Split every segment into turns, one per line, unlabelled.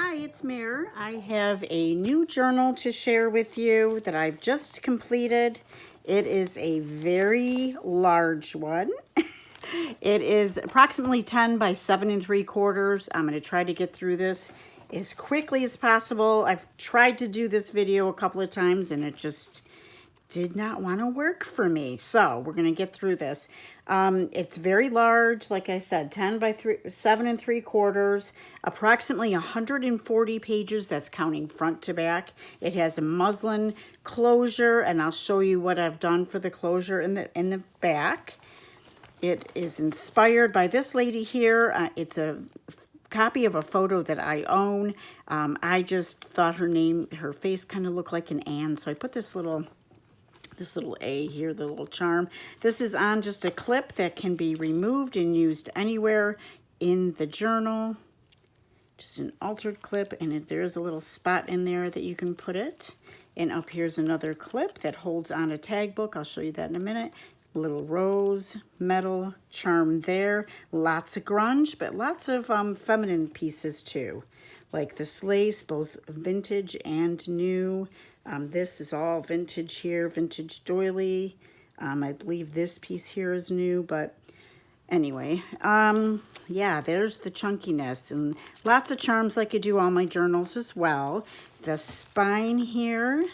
Hi, it's Mare. I have a new journal to share with you that I've just completed. It is a very large one. It is approximately 10 by 7 3/4. I'm going to try to get through this as quickly as possible. I've tried to do this video a couple of times and it just did not want to work for me. So we're going to get through this. It's very large, like I said, 10 by 7 3/4, approximately 140 pages. That's counting front to back. It has a muslin closure, and I'll show you what I've done for the closure in the back. It is inspired by this lady here. It's a copy of a photo that I own. I just thought her face kind of looked like an Anne, so I put this little A here, the little charm. This is on just a clip that can be removed and used anywhere in the journal. Just an altered clip, and there's a little spot in there that you can put it. And up here's another clip that holds on a tag book. I'll show you that in a minute. Little rose metal charm there. Lots of grunge, but lots of feminine pieces too. Like this lace, both vintage and new. This is all vintage here, vintage doily. I believe this piece here is new, but anyway, yeah, there's the chunkiness and lots of charms like I do all my journals as well. The spine here,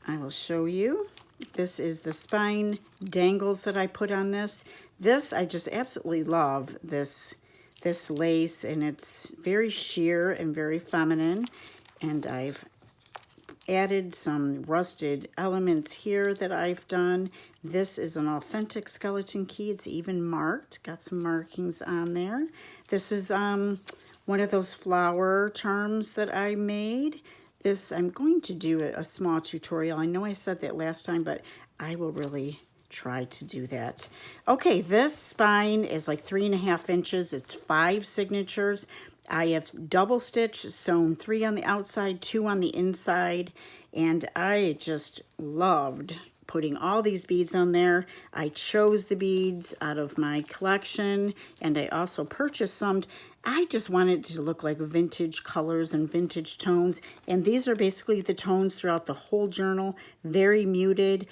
I will show you. This is the spine dangles that I put on this. This, I just absolutely love this lace, and it's very sheer and very feminine. And I've added some rusted elements here that I've done. This is an authentic skeleton key. It's even marked, got some markings on there. This is one of those flower charms that I made. This, I'm going to do a small tutorial. I know I said that last time, but I will really try to do that. Okay, this spine is like 3.5 inches. It's 5 signatures. I have double stitch, sewn 3 on the outside, 2 on the inside, and I just loved putting all these beads on there. I chose the beads out of my collection, and I also purchased some. I just wanted it to look like vintage colors and vintage tones, and these are basically the tones throughout the whole journal. Very muted,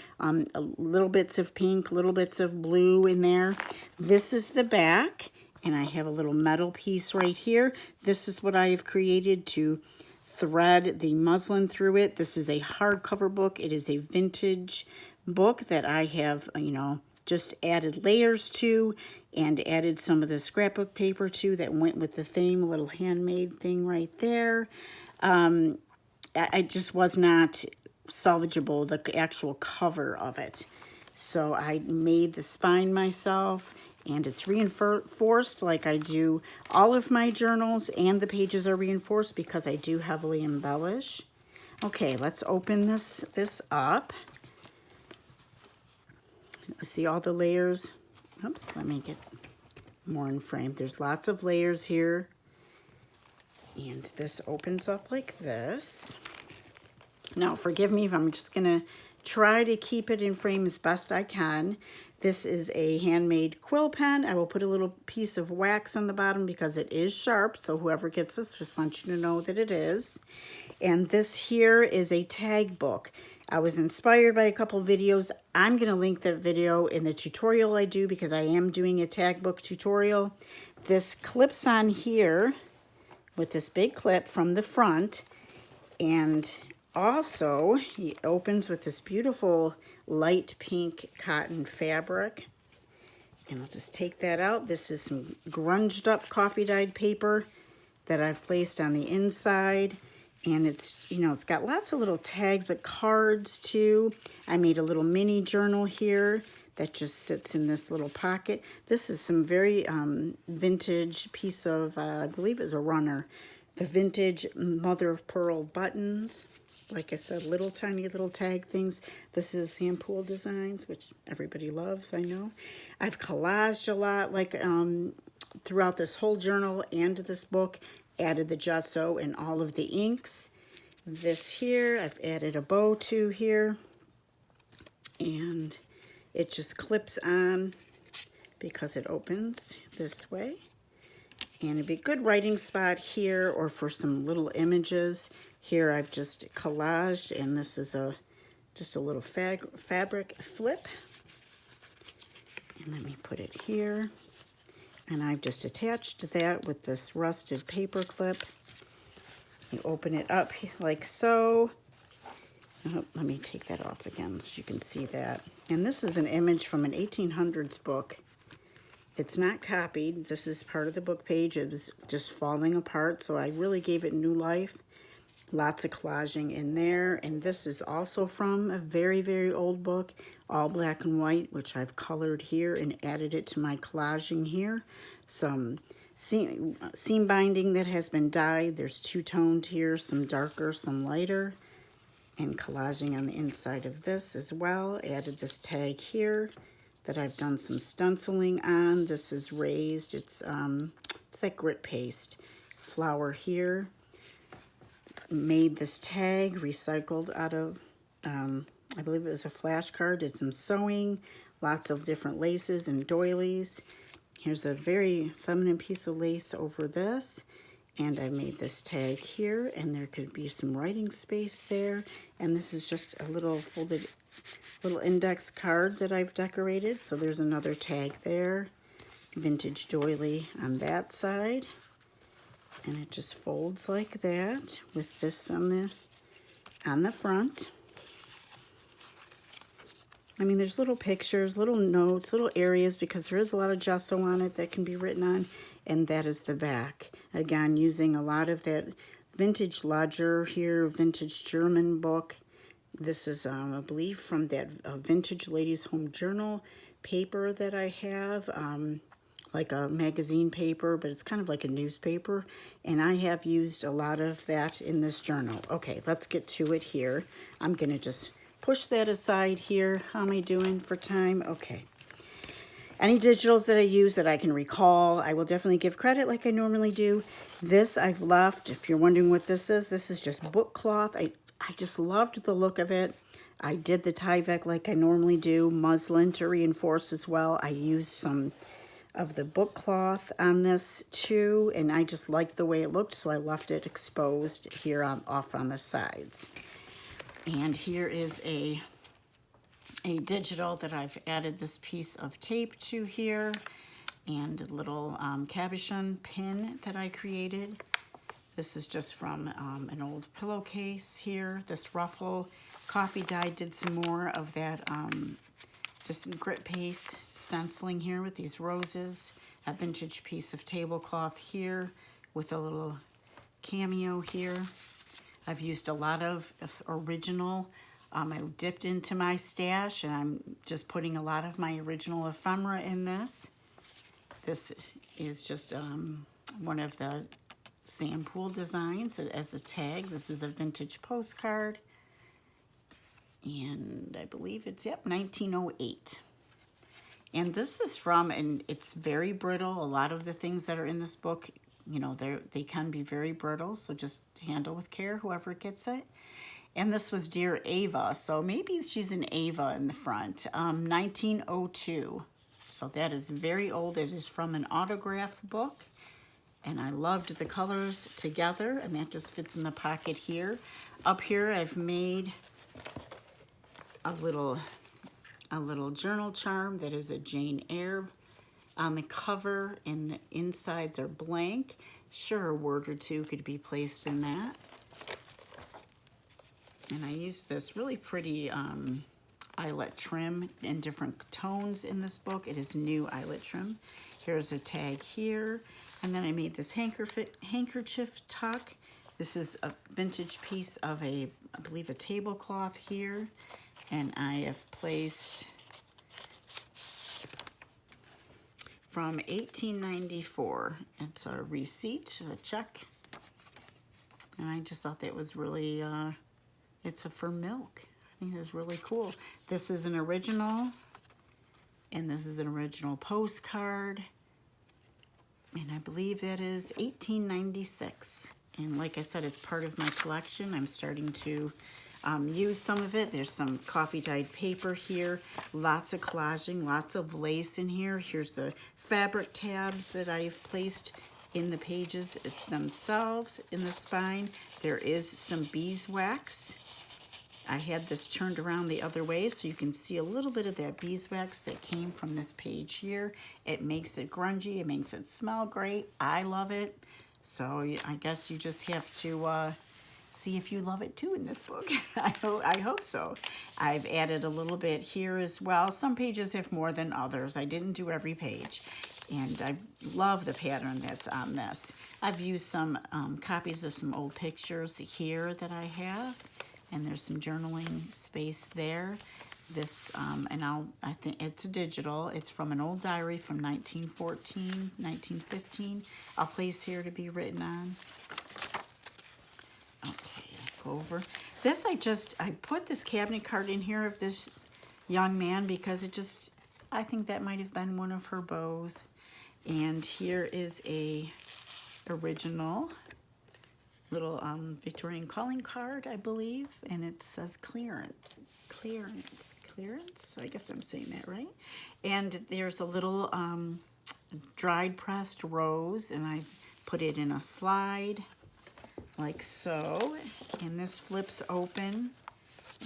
little bits of pink, little bits of blue in there. This is the back. And I have a little metal piece right here. This is what I have created to thread the muslin through it. This is a hardcover book. It is a vintage book that I have, just added layers to and added some of the scrapbook paper to that went with the theme, a little handmade thing right there. I just was not salvageable, the actual cover of it. So I made the spine myself. And it's reinforced like I do all of my journals, and the pages are reinforced because I do heavily embellish. Okay, let's open this up. See all the layers? Oops, let me get more in frame. There's lots of layers here. And this opens up like this. Now, forgive me if I'm just going to try to keep it in frame as best I can. This is a handmade quill pen. I will put a little piece of wax on the bottom because it is sharp, so whoever gets this, just want you to know that it is. And this here is a tag book. I was inspired by a couple videos. I'm going to link the video in the tutorial I do because I am doing a tag book tutorial. This clips on here with this big clip from the front, and also it opens with this beautiful light pink cotton fabric. And I'll just take that out. This is some grunged up coffee dyed paper that I've placed on the inside. And it's, it's got lots of little tags, but cards too. I made a little mini journal here that just sits in this little pocket. This is some very vintage piece of, I believe it's a runner. The vintage mother of pearl buttons. Like I said, little tiny little tag things. This is Poole Designs, which everybody loves, I know. I've collaged a lot, like throughout this whole journal and this book. Added the gesso and all of the inks. This here, I've added a bow to here. And it just clips on because it opens this way. And it'd be a good writing spot here or for some little images. Here I've just collaged, and this is just a little fabric flip. And let me put it here. And I've just attached that with this rusted paper clip. You open it up like so. Oh, let me take that off again so you can see that. And this is an image from an 1800s book. It's not copied. This is part of the book page. It was just falling apart, so I really gave it new life. Lots of collaging in there. And this is also from a very, very old book, all black and white, which I've colored here and added it to my collaging here. Some seam binding that has been dyed. There's two-toned here, some darker, some lighter. And collaging on the inside of this as well. Added this tag here that I've done some stenciling on. This is raised. It's that grit paste. Flower here. Made this tag, recycled out of, I believe it was a flashcard. Did some sewing, lots of different laces and doilies. Here's a very feminine piece of lace over this. And I made this tag here, and there could be some writing space there. And this is just a little folded, little index card that I've decorated. So there's another tag there. Vintage doily on that side. And it just folds like that with this on the front. I mean, there's little pictures, little notes, little areas, because there is a lot of gesso on it that can be written on. And that is the back. Again, using a lot of that vintage ledger here, vintage German book. This is, I believe, from that vintage Ladies' Home Journal paper that I have. Like a magazine paper, but it's kind of like a newspaper. And I have used a lot of that in this journal. Okay, let's get to it here. I'm going to just push that aside here. How am I doing for time? Okay. Any digitals that I use that I can recall, I will definitely give credit like I normally do. This I've left. If you're wondering what this is just book cloth. I just loved the look of it. I did the Tyvek like I normally do. Muslin to reinforce as well. I used some of the book cloth on this too, and I just liked the way it looked, so I left it exposed here off on the sides. And here is a digital that I've added this piece of tape to here, and a little cabochon pin that I created. This is just from an old pillowcase here. This ruffle, coffee dye did some more of that just grit paste stenciling here with these roses. A vintage piece of tablecloth here with a little cameo here. I've used a lot of original. I dipped into my stash, and I'm just putting a lot of my original ephemera in this. This is just one of the Poole Designs as a tag. This is a vintage postcard. And I believe it's, 1908. And this is from, and it's very brittle. A lot of the things that are in this book, you know, they can be very brittle, so just handle with care, whoever gets it. And this was Dear Ava, so maybe she's an Ava in the front. 1902. So that is very old. It is from an autograph book. And I loved the colors together, and that just fits in the pocket here. Up here, I've made a little journal charm that is a Jane Eyre on the cover, and the insides are blank. Sure, a word or two could be placed in that. And I used this really pretty eyelet trim in different tones in this book. It is new eyelet trim. Here's a tag here. And then I made this handkerchief tuck. This is a vintage piece of I believe a tablecloth here. And I have placed from 1894. It's a receipt, a check. And I just thought that was really, it's for milk. I think that's really cool. This is an original, and this is an original postcard. And I believe that is 1896. And like I said, it's part of my collection. I'm starting to use some of it. There's some coffee dyed paper here, lots of collaging, lots of lace in here. Here's the fabric tabs that I've placed In the pages themselves, in the spine, there is some beeswax. I had this turned around the other way so you can see a little bit of that beeswax that came from this page here. It makes it grungy, it makes it smell great. I love it. So I guess you just have to see if you love it too in this book. I hope so. I've added a little bit here as well. Some pages have more than others. I didn't do every page. And I love the pattern that's on this. I've used some copies of some old pictures here that I have. And there's some journaling space there. This, I think it's a digital. It's from an old diary from 1914, 1915. A place here to be written on. Okay, go over. This I put this cabinet card in here of this young man because I think that might have been one of her bows. And here is a original little Victorian calling card, I believe, and it says clearance. I guess I'm saying that right. And there's a little dried pressed rose, and I put it in a slide like so. And this flips open,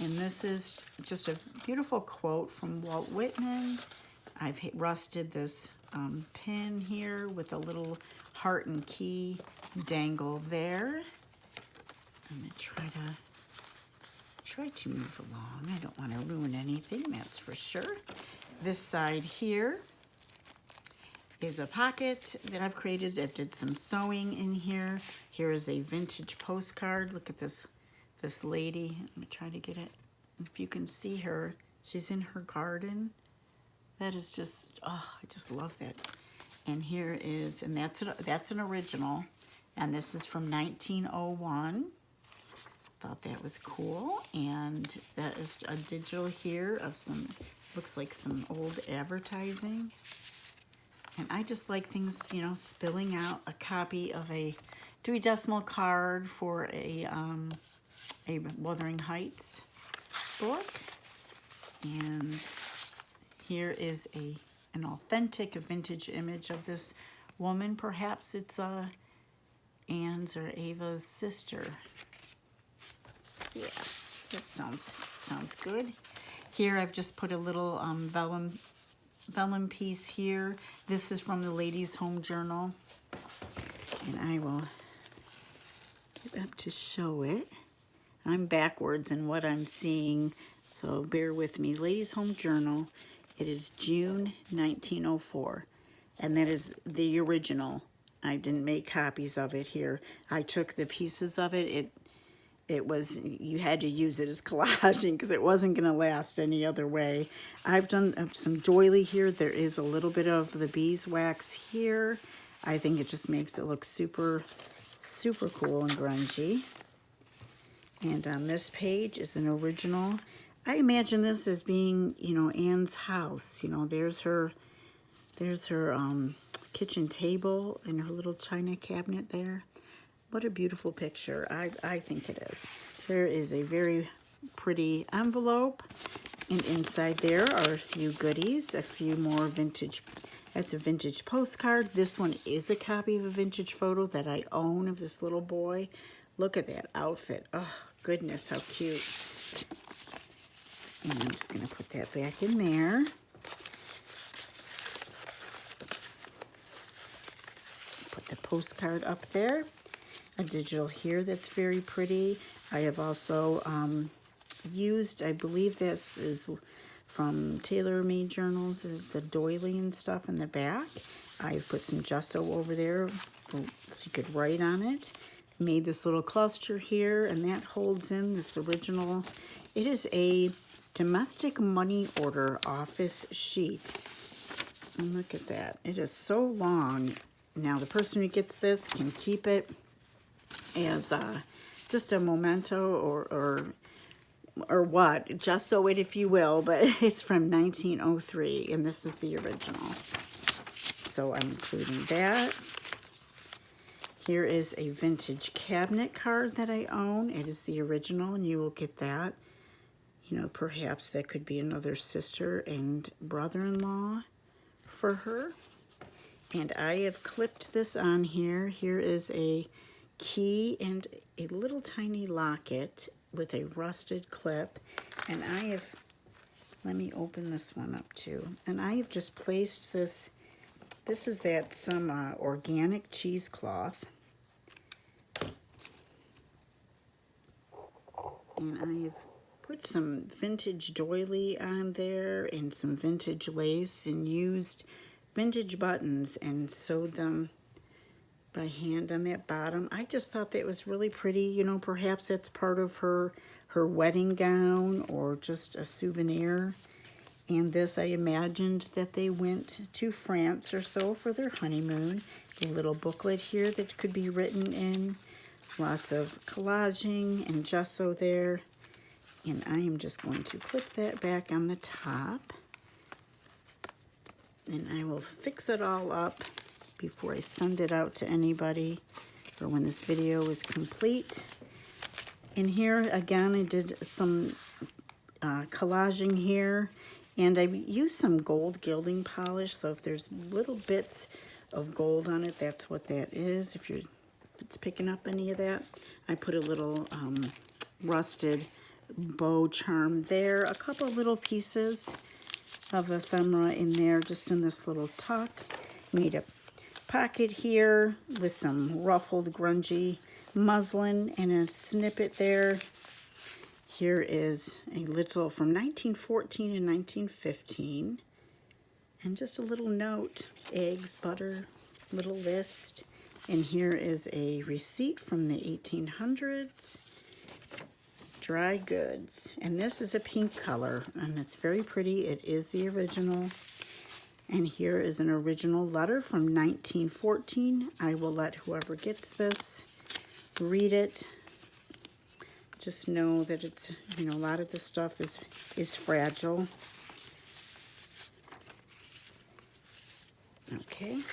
and this is just a beautiful quote from Walt Whitman. I've rusted this pin here with a little heart and key dangle there. I'm going to try to move along. I don't want to ruin anything, that's for sure. This side here is a pocket that I've created. I did some sewing in here. Here is a vintage postcard. Look at this lady. I'm going to try to get it. If you can see her, she's in her garden. That is just, oh, I just love that. And here is, and that's an original. And this is from 1901. Thought that was cool. And that is a digital here of some, looks like some old advertising. And I just like things, you know, spilling out. A copy of a Dewey Decimal card for a Wuthering Heights book. And here is an authentic vintage image of this woman. Perhaps it's Anne's or Ava's sister. Yeah, that sounds good. Here I've just put a little vellum piece here. This is from the Ladies' Home Journal. And I will get up to show it. I'm backwards in what I'm seeing, so bear with me. Ladies' Home Journal. It is June 1904, and that is the original. I didn't make copies of it here. I took the pieces of it. It was, you had to use it as collaging because it wasn't going to last any other way. I've done some doily here. There is a little bit of the beeswax here. I think it just makes it look super, super cool and grungy. And on this page is an original. I imagine this as being, you know, Anne's house. You know, there's her kitchen table and her little china cabinet there. What a beautiful picture. I think it is. There is a very pretty envelope, and inside there are a few goodies, a few more vintage. That's a vintage postcard. This one is a copy of a vintage photo that I own of this little boy. Look at that outfit. Oh, goodness, how cute. And I'm just going to put that back in there. Put the postcard up there. A digital here that's very pretty. I have also used, I believe this is from Tailor Made Journals, the doily and stuff in the back. I've put some gesso over there so you could write on it. Made this little cluster here, and that holds in this original. It is a domestic money order office sheet. And look at that. It is so long. Now the person who gets this can keep it as just a memento or what, just so it, if you will, but it's from 1903, and this is the original. So I'm including that. Here is a vintage cabinet card that I own. It is the original, and you will get that. You know, perhaps that could be another sister and brother-in-law for her. And I have clipped this on here. Here is a key and a little tiny locket with a rusted clip. And I have, let me open this one up too. And I have just placed this, this is that some organic cheesecloth. And I have put some vintage doily on there and some vintage lace and used vintage buttons and sewed them by hand on that bottom. I just thought that was really pretty. You know, perhaps that's part of her wedding gown or just a souvenir. And this, I imagined that they went to France or so for their honeymoon. A little booklet here that could be written in. Lots of collaging and gesso there. And I am just going to clip that back on the top. And I will fix it all up before I send it out to anybody or when this video is complete. And here again, I did some collaging here, and I used some gold gilding polish. So if there's little bits of gold on it, that's what that is. If it's picking up any of that, I put a little rusted bow charm there, a couple little pieces of ephemera in there, just in this little tuck. Made a pocket here with some ruffled grungy muslin and a snippet there. Here is a little from 1914 and 1915, and just a little note, eggs, butter, little list. And here is a receipt from the 1800s, dry goods. And this is a pink color, and it's very pretty. It is the original. And here is an original letter from 1914. I will let whoever gets this read it. Just know that it's, you know, a lot of this stuff is fragile. Okay.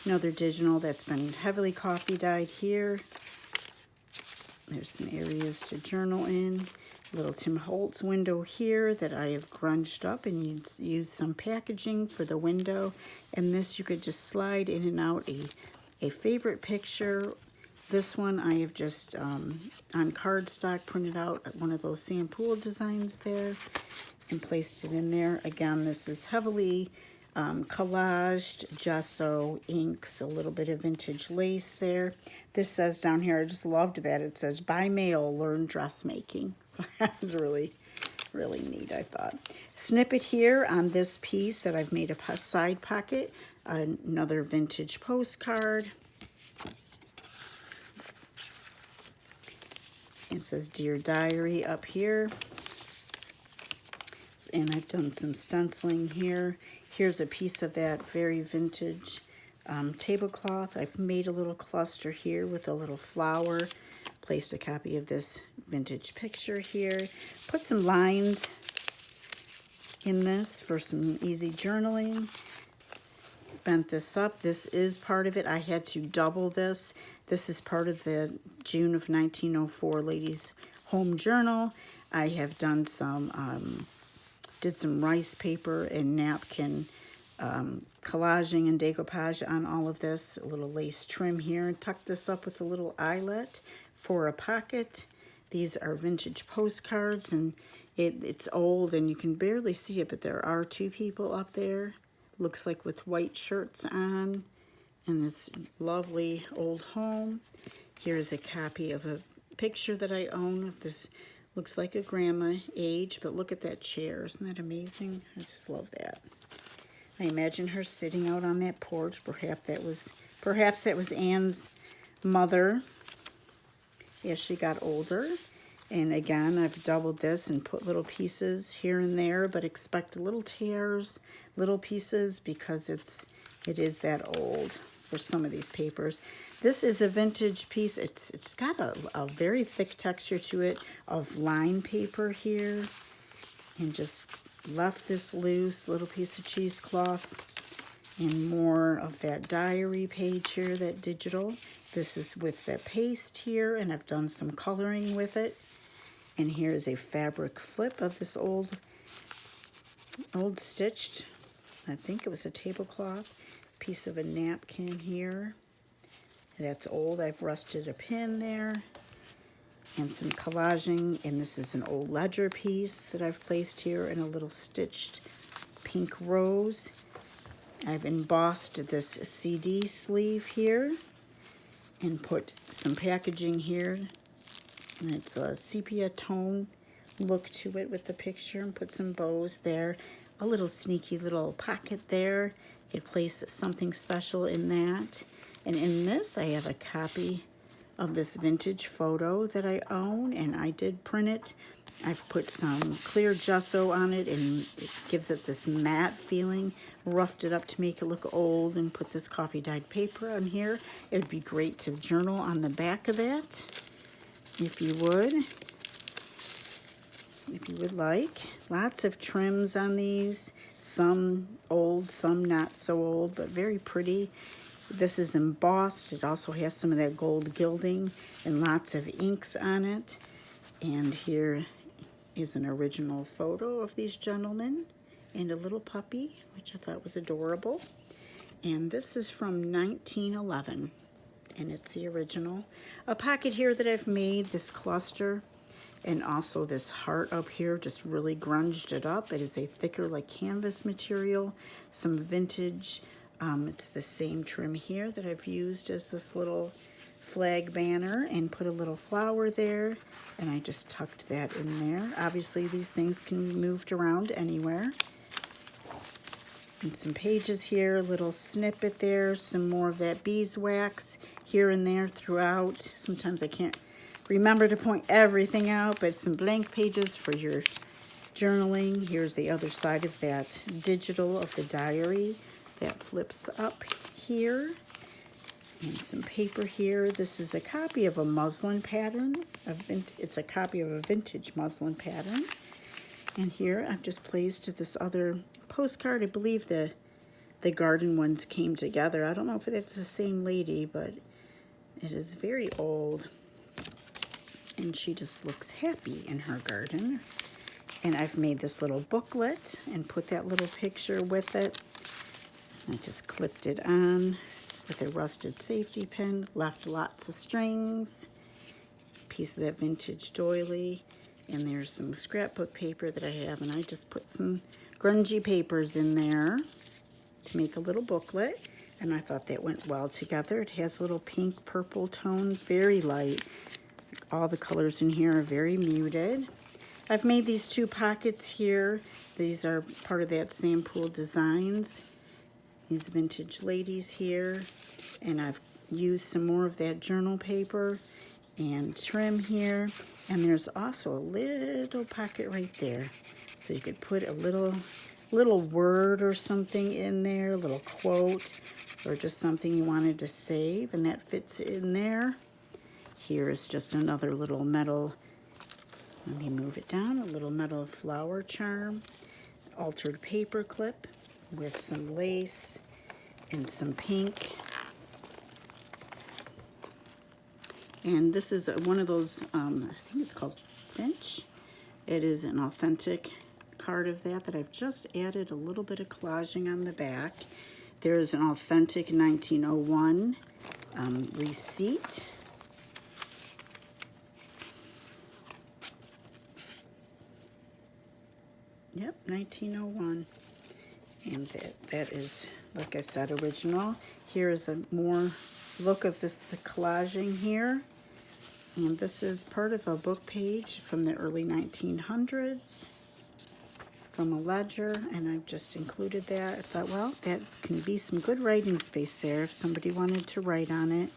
Another digital that's been heavily coffee dyed here. There's some areas to journal in. A little Tim Holtz window here that I have grunged up and used some packaging for the window. And this you could just slide in and out a favorite picture. This one I have just on cardstock printed out one of those Poole Designs there and placed it in there. Again, this is heavily collaged, gesso, inks, a little bit of vintage lace there. This says down here, I just loved that. It says, by mail, learn dressmaking. So that was really, really neat, I thought. Snippet here on this piece that I've made a side pocket, another vintage postcard. It says, Dear Diary up here. And I've done some stenciling here. Here's a piece of that very vintage tablecloth. I've made a little cluster here with a little flower. Placed a copy of this vintage picture here. Put some lines in this for some easy journaling. Bent this up. This is part of it. I had to double this. This is part of the June of 1904 Ladies Home Journal. I have done some did some rice paper and napkin collaging and decoupage on all of this. A little lace trim here, and tuck this up with a little eyelet for a pocket. These are vintage postcards, and it's old and you can barely see it, but there are two people up there. Looks like with white shirts on in this lovely old home. Here's a copy of a picture that I own of this. Looks like a grandma age, but look at that chair. Isn't that amazing? I just love that. I imagine her sitting out on that porch. Perhaps that was Anne's mother as she got older. And again, I've doubled this and put little pieces here and there, but expect little tears, little pieces, because it is that old for some of these papers. This is a vintage piece. It's got a very thick texture to it of line paper here, and just left this loose, little piece of cheesecloth, and more of that diary page here, that digital. This is with the paste here, and I've done some coloring with it. And here's a fabric flip of this old stitched, I think it was a tablecloth. piece of a napkin here. That's old. I've rusted a pin there. And some collaging, and this is an old ledger piece that I've placed here in a little stitched pink rose. I've embossed this CD sleeve here and put some packaging here. And it's a sepia tone look to it with the picture, and put some bows there. A little sneaky little pocket there. You could place something special in that. And in this, I have a copy of this vintage photo that I own, and I did print it. I've put some clear gesso on it, and it gives it this matte feeling. Roughed it up to make it look old, and put this coffee dyed paper on here. It would be great to journal on the back of that, if you would like. Lots of trims on these, some old, some not so old, but very pretty. This is embossed. It also has some of that gold gilding and lots of inks on it. And here is an original photo of these gentlemen and a little puppy, which I thought was adorable. And this is from 1911, and it's the original. A pocket here that I've made, this cluster, and also this heart up here, just really grunged it up. It is a thicker, like canvas material, some vintage. It's the same trim here that I've used as this little flag banner, and put a little flower there, and I just tucked that in there. Obviously these things can be moved around anywhere. And some pages here, a little snippet there, some more of that beeswax here and there throughout. Sometimes I can't remember to point everything out, but some blank pages for your journaling. Here's the other side of that digital of the diary that flips up here. And some paper here. This is a copy of a muslin pattern. It's a copy of a vintage muslin pattern. And here I've just placed this other postcard. I believe the garden ones came together. I don't know if that's the same lady, but it is very old. And she just looks happy in her garden. And I've made this little booklet and put that little picture with it. I just clipped it on with a rusted safety pin, left lots of strings, piece of that vintage doily, and there's some scrapbook paper that I have, and I just put some grungy papers in there to make a little booklet, and I thought that went well together. It has a little pink purple tone, very light. All the colors in here are very muted. I've made these two pockets here. These are part of that same Poole Designs. These vintage ladies here, and I've used some more of that journal paper and trim here, and there's also a little pocket right there, so you could put a little word or something in there, a little quote, or just something you wanted to save, and that fits in there. Here is just another little metal, let me move it down, a little metal flower charm, altered paper clip with some lace and some pink. And this is one of those, I think it's called Finch. It is an authentic card of that I've just added a little bit of collaging on the back. There's an authentic 1901 receipt. Yep, 1901. And that is, like I said, original. Here is a more look of the collaging here. And this is part of a book page from the early 1900s from a ledger, and I've just included that. I thought, well, that can be some good writing space there if somebody wanted to write on it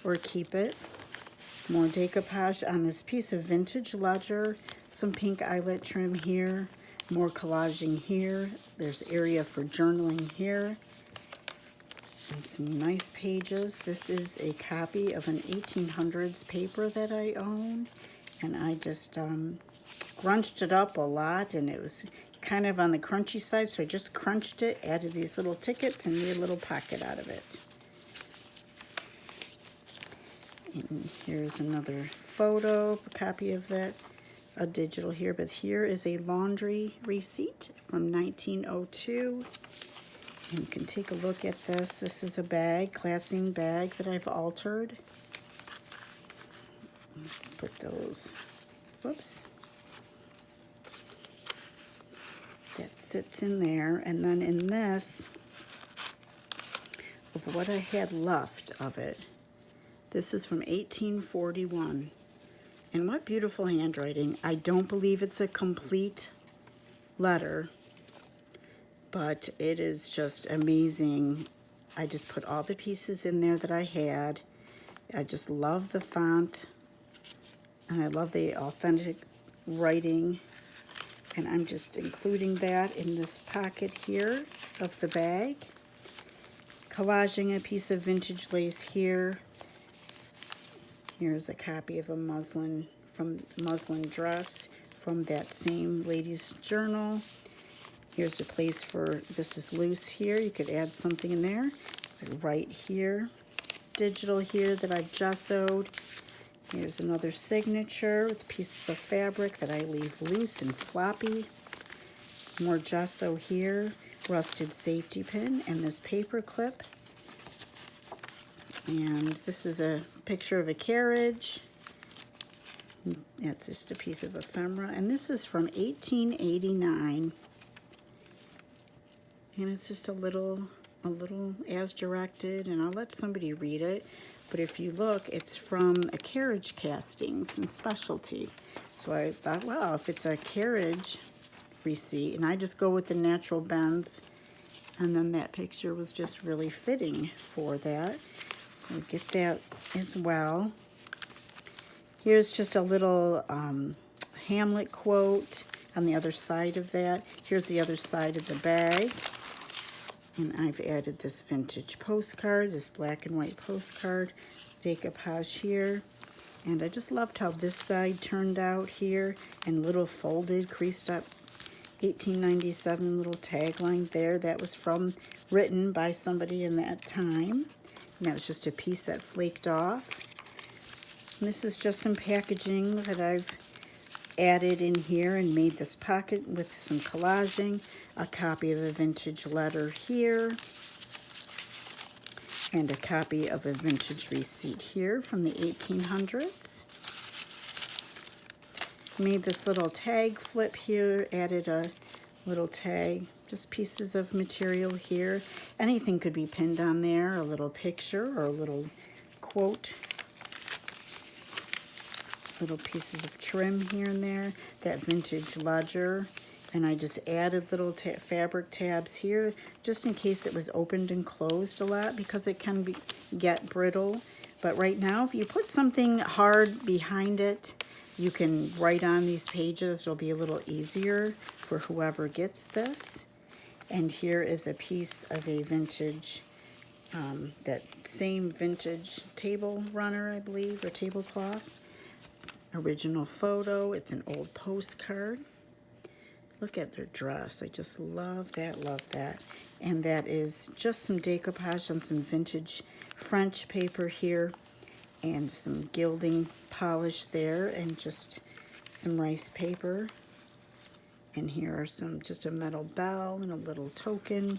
or keep it. More decoupage on this piece of vintage ledger, some pink eyelet trim here, more collaging here. There's area for journaling here. And some nice pages. This is a copy of an 1800s paper that I own, and I just crunched it up a lot, and it was kind of on the crunchy side, so I just crunched it, added these little tickets, and made a little pocket out of it. And here's another photo, a copy of that, a digital here, but here is a laundry receipt from 1902. And you can take a look at this. This is a bag, classing bag that I've altered. Put those, whoops. That sits in there, and then in this, of what I had left of it, this is from 1841. And what beautiful handwriting. I don't believe it's a complete letter, but it is just amazing. I just put all the pieces in there that I had. I just love the font, and I love the authentic writing. And I'm just including that in this pocket here of the bag. Collaging a piece of vintage lace here. Here's a copy of a muslin dress from that same lady's journal. Here's a place for, this is loose here. You could add something in there. Right here. Digital here that I've gessoed. Here's another signature with pieces of fabric that I leave loose and floppy. More gesso here. Rusted safety pin and this paper clip. And this is a picture of a carriage. That's just a piece of ephemera. And this is from 1889. And it's just a little as directed, and I'll let somebody read it. But if you look, it's from a carriage castings and specialty. So I thought, well, if it's a carriage receipt, and I just go with the natural bends, and then that picture was just really fitting for that. So get that as well. Here's just a little Hamlet quote on the other side of that. Here's the other side of the bag. And I've added this vintage postcard, this black and white postcard, decoupage here. And I just loved how this side turned out here, and little folded, creased up 1897 little tagline there. That was written by somebody in that time. And that was just a piece that flaked off. And this is just some packaging that I've added in here and made this pocket with some collaging. A copy of a vintage letter here. And a copy of a vintage receipt here from the 1800s. Made this little tag flip here, added a little tag, just pieces of material here. Anything could be pinned on there, a little picture or a little quote. Little pieces of trim here and there, that vintage ledger. And I just added little fabric tabs here, just in case it was opened and closed a lot, because it can get brittle. But right now, if you put something hard behind it, you can write on these pages. It'll be a little easier for whoever gets this. And here is a piece of a vintage, that same vintage table runner, I believe, or tablecloth. Original photo. It's an old postcard. Look at their dress. I just love that, love that. And that is just some decoupage on some vintage French paper here, and some gilding polish there, and just some rice paper. And here are just a metal bell and a little token.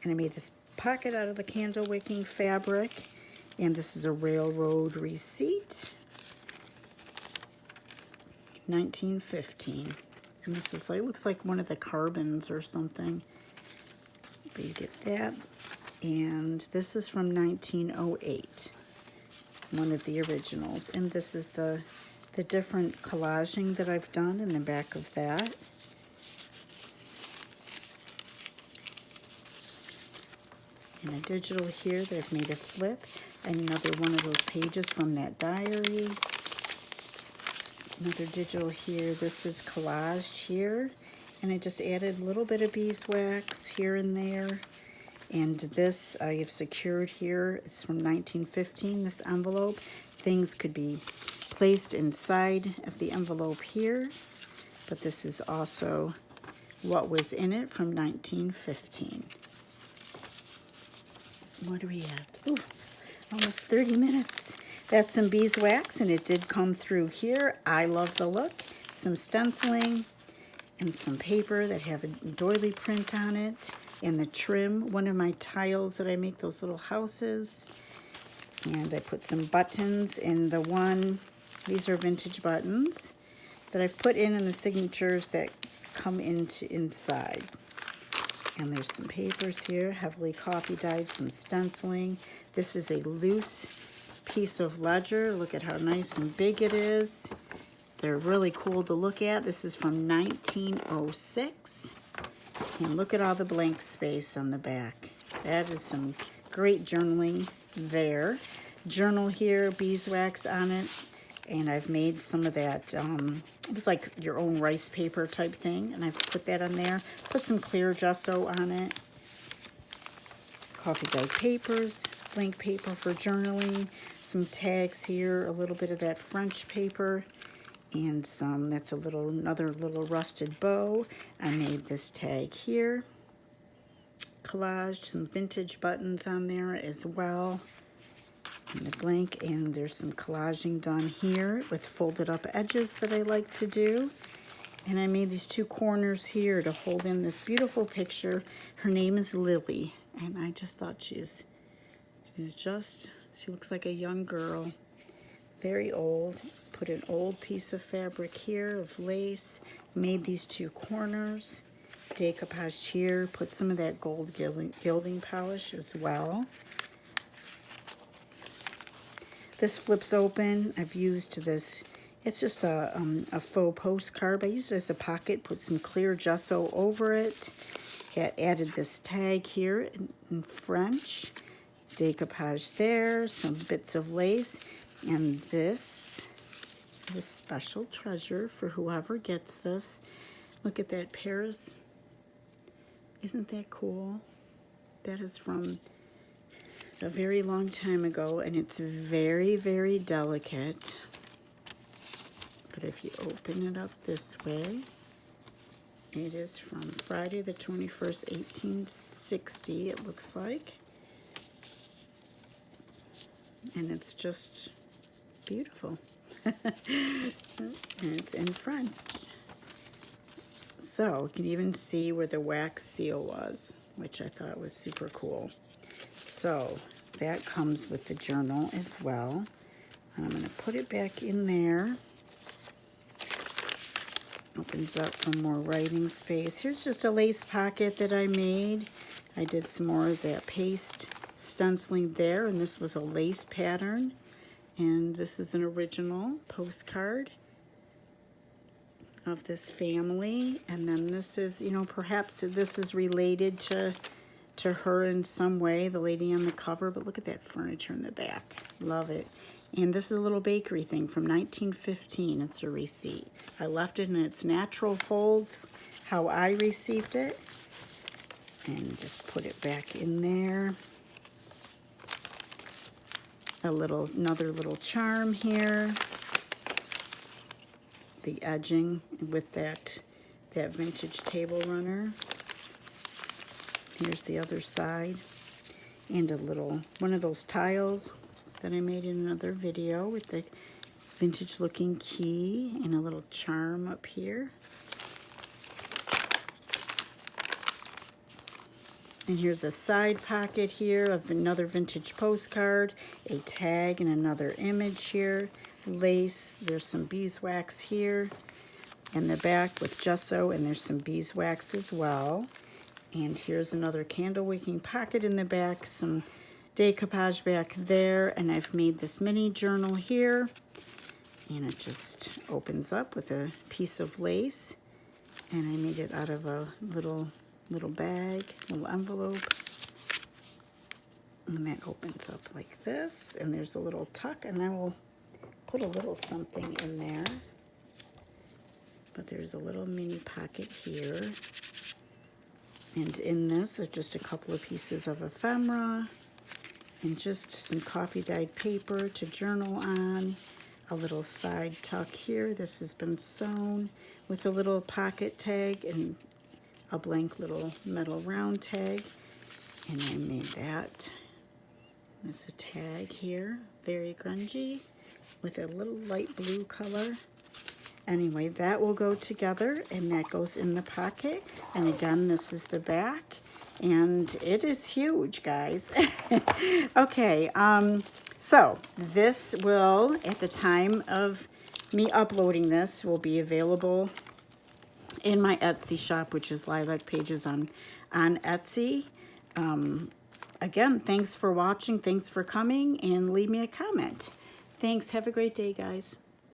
And I made this pocket out of the candle wicking fabric. And this is a railroad receipt. 1915. And this is like, looks like one of the carbons or something. But you get that. And this is from 1908. One of the originals. And this is the different collaging that I've done in the back of that. And a digital here that I've made a flip. And another one of those pages from that diary. Another digital here. This is collaged here. And I just added a little bit of beeswax here and there. And this I have secured here. It's from 1915, this envelope. Things could be placed inside of the envelope here. But this is also what was in it from 1915. What do we have? Ooh, almost 30 minutes. That's some beeswax, and it did come through here. I love the look. Some stenciling and some paper that have a doily print on it. and the trim, one of my tiles that I make those little houses. And I put some buttons in the one. These are vintage buttons that I've put in the signatures that come inside. And there's some papers here, heavily coffee dyed, some stenciling. This is a loose piece of ledger. Look at how nice and big it is. They're really cool to look at. This is from 1906. And look at all the blank space on the back. That is some great journaling there. Journal here, beeswax on it. And I've made some of that, it was like your own rice paper type thing. And I've put that on there. Put some clear gesso on it. Coffee dyed papers, blank paper for journaling. Some tags here, a little bit of that French paper. And some, that's another little rusted bow. I made this tag here. Collaged some vintage buttons on there as well. And the blank, and there's some collaging done here with folded up edges that I like to do. And I made these two corners here to hold in this beautiful picture. Her name is Lillie, and I just thought she looks like a young girl, very old. Put an old piece of fabric here of lace, made these two corners, decoupaged here, put some of that gold gilding polish as well. This flips open. I've used this, it's just a faux postcard. I used it as a pocket, put some clear gesso over it. Added this tag here in French. Decoupage there, some bits of lace. And this is a special treasure for whoever gets this. Look at that Paris. Isn't that cool? That is from a very long time ago, and it's very, very delicate. But if you open it up this way, it is from Friday the 21st, 1860, it looks like. And it's just beautiful. And it's in French. So you can even see where the wax seal was, which I thought was super cool. So that comes with the journal as well. I'm going to put it back in there. Opens up for more writing space. Here's just a lace pocket that I made. I did some more of that paste stenciling there, and this was a lace pattern. And this is an original postcard of this family. And then this is, you know, perhaps this is related to her in some way, the lady on the cover. But look at that furniture in the back. Love it. And this is a little bakery thing from 1915. It's a receipt. I left it in its natural folds, how I received it. And just put it back in there. Another little charm here. The edging with that vintage table runner. Here's the other side. And one of those tiles that I made in another video with the vintage looking key and a little charm up here. And here's a side pocket here of another vintage postcard, a tag and another image here, lace, there's some beeswax here, and the back with gesso, and there's some beeswax as well. And here's another candle wicking pocket in the back, some decoupage back there, and I've made this mini journal here, and it just opens up with a piece of lace, and I made it out of a little bag, little envelope, and that opens up like this, and there's a little tuck, and I will put a little something in there, but there's a little mini pocket here, and in this are just a couple of pieces of ephemera, and just some coffee dyed paper to journal on, a little side tuck here. This has been sewn with a little pocket tag and a blank little metal round tag, and I made that. There's a tag here, very grungy, with a little light blue color. Anyway, that will go together, and that goes in the pocket. And again, this is the back, And it is huge, guys. Okay, so this will, at the time of me uploading this, will be available in my Etsy shop, which is Lilac Pages on Etsy. Again, thanks for watching, thanks for coming, and leave me a comment. Thanks, have a great day, guys.